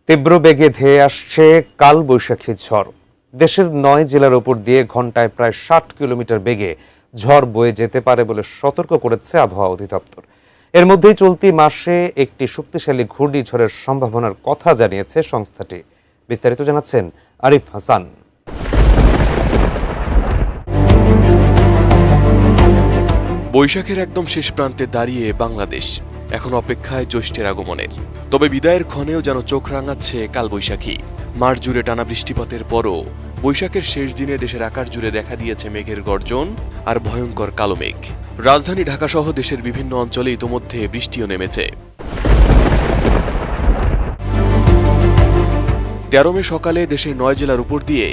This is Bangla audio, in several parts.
তীব্র বেগে ধেয়ে আসছে কালবৈশাখী ঝড়। দেশের ৯ জেলার উপর দিয়ে ঘন্টায় প্রায় ৬০ কিলোমিটার বেগে ঝড় বয়ে যেতে পারে বলে সতর্ক করেছে আবহাওয়া অধিদপ্তর। এর মধ্যেই চলতি মাসে একটি শক্তিশালী ঘূর্ণিঝড়ের সম্ভাবনার কথা জানিয়েছে সংস্থাটি। বিস্তারিত জানাচ্ছেন আরিফ হাসান। বৈশাখের একদম শেষ প্রান্তে দাঁড়িয়ে বাংলাদেশ এখন অপেক্ষায় জ্যৈষ্ঠের আগমনের। তবে বিদায়ের ক্ষণেও যেন চোখ রাঙাচ্ছে কালবৈশাখী। মাঠ জুড়ে টানা বৃষ্টিপাতের পরও বৈশাখের শেষ দিনে দেশের আকাশ জুড়ে দেখা দিয়েছে মেঘের গর্জন আর ভয়ঙ্কর কালো মেঘ। রাজধানী ঢাকাসহ দেশের বিভিন্ন অঞ্চলে ইতোমধ্যে বৃষ্টিও নেমেছে। ১৩ মে সকালে দেশের ৯ জেলার উপর দিয়ে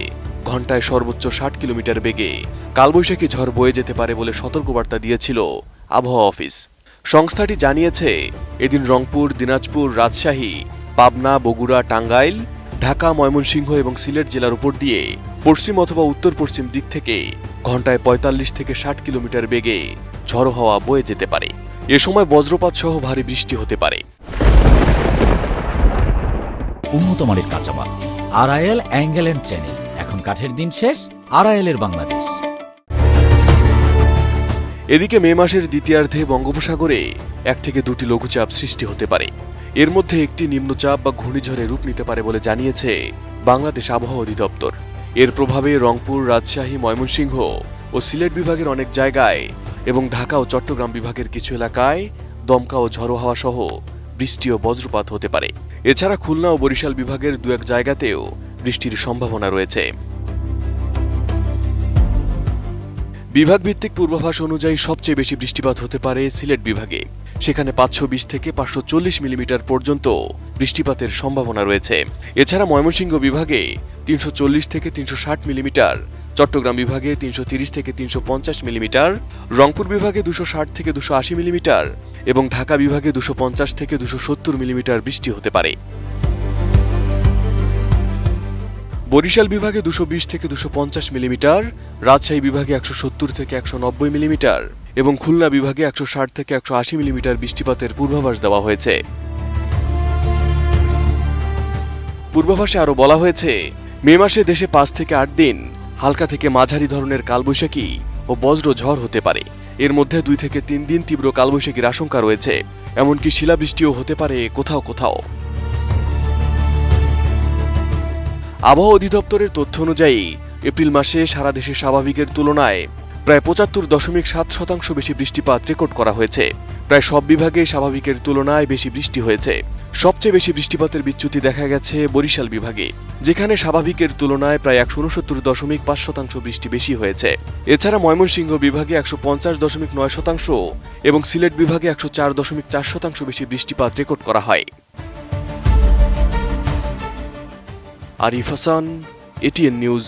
ঘন্টায় সর্বোচ্চ ৬০ কিলোমিটার বেগে কালবৈশাখী ঝড় বয়ে যেতে পারে বলে সতর্কবার্তা দিয়েছিল আবহাওয়া অফিস। সংস্থাটি জানিয়েছে, এদিন রংপুর, দিনাজপুর, রাজশাহী, পাবনা, বগুড়া, টাঙ্গাইল, ঢাকা, ময়মনসিংহ এবং সিলেট জেলার উপর দিয়ে পশ্চিম অথবা উত্তর পশ্চিম দিক থেকে ঘন্টায় ৪৫ থেকে ৬০ কিলোমিটার বেগে ঝড়ো হাওয়া বয়ে যেতে পারে। এ সময় বজ্রপাত সহ ভারী বৃষ্টি হতে পারে। উন্নত মানের কাঁচামাল আরআইএল অ্যাঙ্গেল এন্ড চ্যানেল। এখন কাঠের দিন শেষ, আরআইএল এর বাংলাদেশ। এদিকে মে মাসের দ্বিতীয়ার্ধে বঙ্গোপসাগরে ১ থেকে ২টি লঘুচাপ সৃষ্টি হতে পারে। এর মধ্যে একটি নিম্নচাপ বা ঘূর্ণিঝড়ে রূপ নিতে পারে বলে জানিয়েছে বাংলাদেশ আবহাওয়া অধিদপ্তর। এর প্রভাবে রংপুর, রাজশাহী, ময়মনসিংহ ও সিলেট বিভাগের অনেক জায়গায় এবং ঢাকা ও চট্টগ্রাম বিভাগের কিছু এলাকায় দমকা ও ঝড়ো হাওয়া সহ বৃষ্টি ও বজ্রপাত হতে পারে। এছাড়া খুলনা ও বরিশাল বিভাগের ২-১ জায়গাতেও বৃষ্টির সম্ভাবনা রয়েছে। বিভাগ ভিত্তিক পূর্বাভাস অনুযায়ী সবচেয়ে বেশি বৃষ্টিপাত হতে পারে সিলেট বিভাগে। সেখানে ৫২০ থেকে ৫৪০ মিলিমিটার পর্যন্ত বৃষ্টিপাতের সম্ভাবনা রয়েছে। এছাড়া ময়মনসিংহ বিভাগে ৩৪০ থেকে ৩৬০ মিলিমিটার, চট্টগ্রাম বিভাগে ৩৩০ থেকে ৩৫০ মিলিমিটার, রংপুর বিভাগে ২৬০ থেকে ২৮০ মিলিমিটার এবং ঢাকা বিভাগে ২৫০ থেকে ২৭০ মিলিমিটার বৃষ্টি হতে পারে। বরিশাল বিভাগে ২২০ থেকে ২৫০ মিলিমিটার, রাজশাহী বিভাগে ১৭০ থেকে ১৯০ মিলিমিটার এবং খুলনা বিভাগে ১৬০ থেকে ১৮০ মিলিমিটার বৃষ্টিপাতের পূর্বাভাস দেওয়া হয়েছে। পূর্বাভাসে আরও বলা হয়েছে, মে মাসে দেশে ৫ থেকে ৮ দিন হালকা থেকে মাঝারি ধরনের কালবৈশাখী ও বজ্র ঝড় হতে পারে। এর মধ্যে ২ থেকে ৩ দিন তীব্র কালবৈশাখীর আশঙ্কা রয়েছে। এমনকি শিলাবৃষ্টিও হতে পারে কোথাও কোথাও। আবহাওয়া অধিদপ্তরের তথ্য অনুযায়ী এপ্রিল মাসে সারা দেশে স্বাভাবিকের তুলনায় প্রায় ৭৫.৭% বেশি বৃষ্টিপাত রেকর্ড করা হয়েছে। প্রায় সব বিভাগে স্বাভাবিকের তুলনায় বেশি বৃষ্টি হয়েছে। সবচেয়ে বেশি বৃষ্টিপাতের বিচ্যুতি দেখা গেছে বরিশাল বিভাগে, যেখানে স্বাভাবিকের তুলনায় প্রায় ১৬৯.৫% বৃষ্টি বেশি হয়েছে। এছাড়া ময়মনসিংহ বিভাগে ১৫০.৯% এবং সিলেট বিভাগে ১০৪.৪% বেশি বৃষ্টিপাত রেকর্ড করা হয়। Arif Hasan, ATN news.